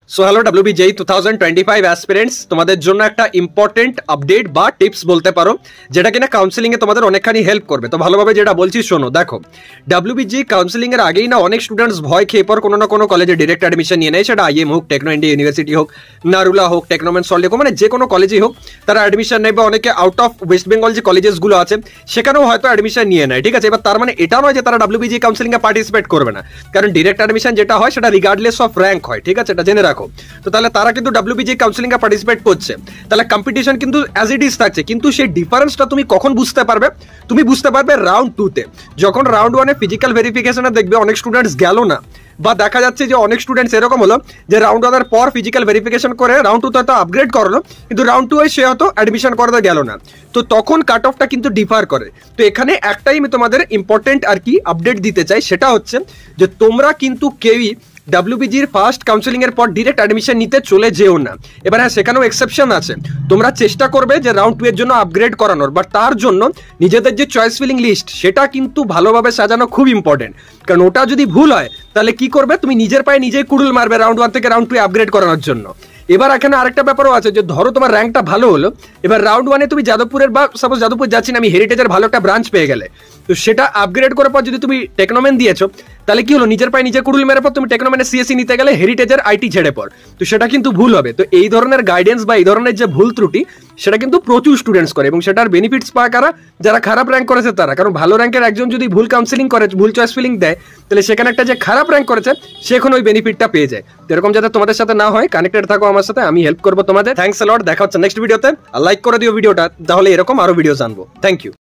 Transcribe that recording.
So hello WBJEE 2025 aspirants, তোমাদের জন্য একটা ইম্পর্টেন্ট আপডেট বা টিপস বলতে পারো, যেটা কিনা কাউন্সিলিং এ তোমাদের অনেকখানি হেল্প করবে। তো ভালোভাবে যেটা বলছি শোনো। দেখো, WBJEE কাউন্সিলিং এর আগেই না অনেক স্টুডেন্টস ভয় খেয়ে পর কোনো না কোনো কলেজে ডিরেক্ট অ্যাডমিশন নিয়ে নেয়, সেটা IM হোক, টেকনো ইন্ডিয়া ইউনিভার্সিটি হোক, নারুলা হোক, টেকনোম্যান সল্ট হোক, মানে যে কোনো কলেজেই হোক তারা অ্যাডমিশন নেয়, বা অনেকে আউট অফ ওয়েস্ট বেঙ্গল যে কলেজেসগুলো আছে সেখানেও হয়তো অ্যাডমিশন নিয়ে নেয়। ঠিক আছে, এবার তার মানে এটা নয় যে তারা WBJEE কাউন্সিলিং এ পার্টিসিপেট করবে না, কারণ ডিরেক্ট অ্যাডমিশন যেটা হয় সেটা রিগার্ডলেস অফ র্যাঙ্ক হয়। ঠিক আছে, এটা জেনে রাখো। তো তাহলে তারা কিন্তু WBJEE কাউন্সিলিং এ পার্টিসিপেট করছে, তাহলে কম্পিটিশন কিন্তু অ্যাজ ইট ইজ থাকছে, কিন্তু সেই ডিফারেন্সটা তুমি কখন বুঝতে পারবে? তুমি বুঝতে পারবে রাউন্ড 2 তে, যখন রাউন্ড 1 এ ফিজিক্যাল ভেরিফিকেশনে দেখবে অনেক স্টুডেন্টস গেল না, বা দেখা যাচ্ছে যে অনেক স্টুডেন্টস এরকম হলো যে রাউন্ড 1 এর পর ফিজিক্যাল ভেরিফিকেশন করে রাউন্ড 2 তে হয়তো আপগ্রেড করলো, কিন্তু রাউন্ড 2 এ সে হয়তো অ্যাডমিশন করাতে গেল না। তো তখন কাট অফটা কিন্তু ডিফার করে। তো এখানে একটাই আমি তোমাদের ইম্পর্টেন্ট আর কি আপডেট দিতে চাই, সেটা হচ্ছে যে তোমরা কিন্তু কেউই WBJEE ফার্স্ট কাউন্সিলিং এর পর ডিরেক্ট অ্যাডমিশন নিতে চলে যেও না। এবার হ্যাঁ, সেখানেও এক্সেপশন আছে, তোমরা চেষ্টা করবে যে রাউন্ড 2 এর জন্য আপগ্রেড করানোর, বাট তার জন্য নিজেদের যে চয়েস ফিলিং লিস্ট সেটা কিন্তু ভালোভাবে সাজানো খুব ইম্পর্টেন্ট। কারণ ওটা যদি ভুল হয় তাহলে কি করবে, তুমি নিজের পায়ে নিজেই কুড়ুল মারবে রাউন্ড 1 থেকে রাউন্ড 2 আপগ্রেড করানোর জন্য। এবার এখানে আরেকটা ব্যাপারও আছে, যে ধরো তোমার র্যাঙ্কটা ভালো হলো, এবার রাউন্ড 1 এ তুমি যাদবপুরের, বা সাপোজ যাদবপুর যাচ্ছি না আমি, হেরিটেজের ভালো একটা ব্রাঞ্চ পেয়ে গেলে, তো সেটা আপগ্রেড করার পর যদি তুমি টেকনোম্যান দিয়েছো, তাহলে কি হলো, নিজের পায়ে নিজে কুড়ুল মেরে পর তুমি টেকনোম্যানের CSE নিতে গেলে হেরিটেজের IT ছেড়ে পর, তো সেটা কিন্তু ভুল হবে। তো এই ধরনের গাইডেন্স বা এই ধরনের যে ভুল ত্রুটি সেটা কিন্তু প্রচুর স্টুডেন্টস করে, এবং সেটার বেনিফিটস পায় কারা? যারা খারাপ র্যাঙ্ক করেছে তারা। কারণ ভালো র্যাঙ্কের একজন যদি ভুল কাউন্সিলিং করে, ভুল চয়েস ফিলিং দেয়, তাহলে সেখানে একটা যে খারাপ র্যাঙ্ক করেছে সে এখন ওই বেনিফিটটা পেয়ে যায়। তো এরকম যাতে তোমাদের সাথে না হয়, কানেক্টেড থাকো আমার সাথে, আমি হেল্প করবো তোমাদের। থ্যাঙ্কস আ লট, দেখা হচ্ছে নেক্সট ভিডিওতে। আর লাইক করে দিও ভিডিওটা, তাহলে এরকম আরো ভিডিও জানবো। Thank you.